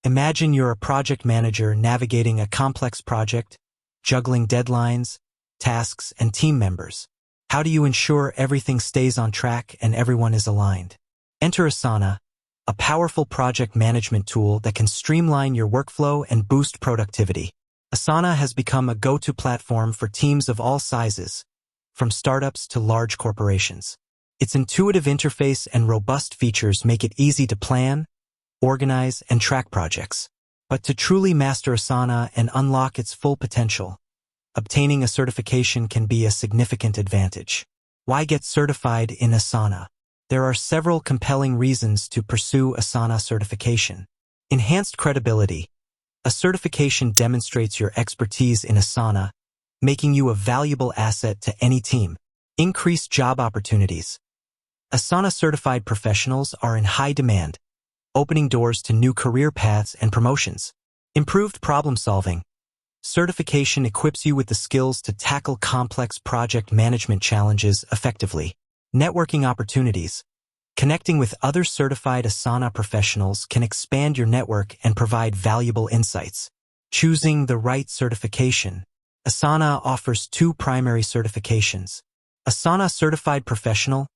Imagine you're a project manager navigating a complex project, juggling deadlines, tasks, and team members. How do you ensure everything stays on track and everyone is aligned? Enter Asana, a powerful project management tool that can streamline your workflow and boost productivity. Asana has become a go-to platform for teams of all sizes, from startups to large corporations. Its intuitive interface and robust features make it easy to plan, organize, and track projects. But to truly master Asana and unlock its full potential, obtaining a certification can be a significant advantage. Why get certified in Asana? There are several compelling reasons to pursue Asana certification. Enhanced credibility. A certification demonstrates your expertise in Asana, making you a valuable asset to any team. Increased job opportunities. Asana-certified professionals are in high demand, opening doors to new career paths and promotions. Improved problem-solving. Certification equips you with the skills to tackle complex project management challenges effectively. Networking opportunities. Connecting with other certified Asana professionals can expand your network and provide valuable insights. Choosing the right certification. Asana offers two primary certifications. Asana Certified Professional,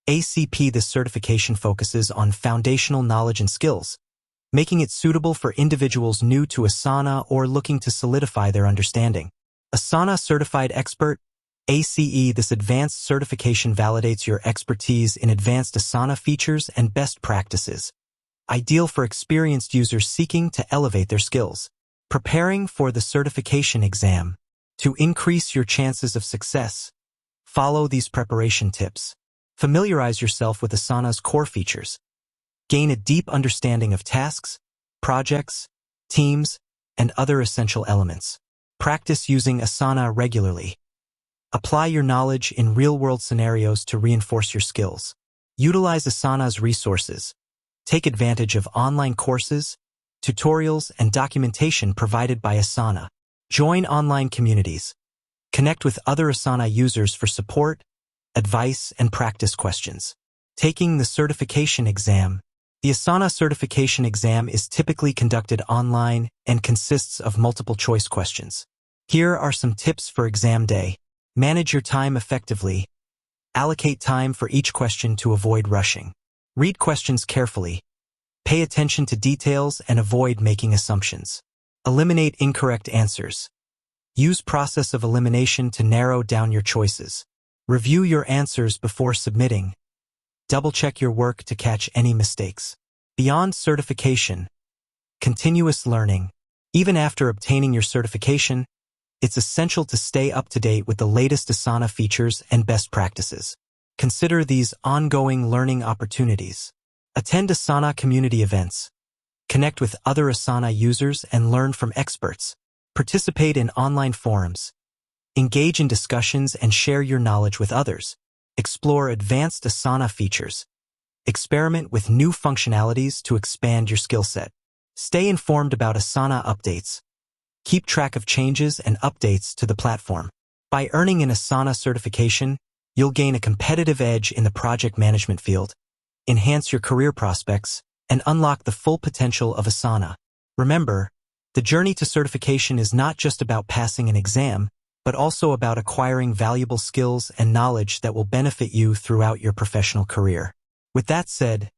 ACP. This certification focuses on foundational knowledge and skills, making it suitable for individuals new to Asana or looking to solidify their understanding. Asana Certified Expert, ACE. This advanced certification validates your expertise in advanced Asana features and best practices, ideal for experienced users seeking to elevate their skills. Preparing for the certification exam. To increase your chances of success, follow these preparation tips. Familiarize yourself with Asana's core features. Gain a deep understanding of tasks, projects, teams, and other essential elements. Practice using Asana regularly. Apply your knowledge in real-world scenarios to reinforce your skills. Utilize Asana's resources. Take advantage of online courses, tutorials, and documentation provided by Asana. Join online communities. Connect with other Asana users for support, advice, and practice questions. Taking the certification exam. The Asana certification exam is typically conducted online and consists of multiple-choice questions. Here are some tips for exam day. Manage your time effectively. Allocate time for each question to avoid rushing. Read questions carefully. Pay attention to details and avoid making assumptions. Eliminate incorrect answers. Use process of elimination to narrow down your choices. Review your answers before submitting. Double-check your work to catch any mistakes. Beyond certification, continuous learning. Even after obtaining your certification, it's essential to stay up to date with the latest Asana features and best practices. Consider these ongoing learning opportunities. Attend Asana community events. Connect with other Asana users and learn from experts. Participate in online forums. Engage in discussions and share your knowledge with others. Explore advanced Asana features. Experiment with new functionalities to expand your skill set. Stay informed about Asana updates. Keep track of changes and updates to the platform. By earning an Asana certification, you'll gain a competitive edge in the project management field, enhance your career prospects, and unlock the full potential of Asana. Remember, the journey to certification is not just about passing an exam, but also about acquiring valuable skills and knowledge that will benefit you throughout your professional career. With that said,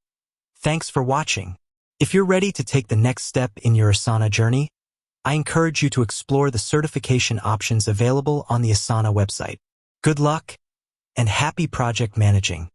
thanks for watching. If you're ready to take the next step in your Asana journey, I encourage you to explore the certification options available on the Asana website. Good luck and happy project managing.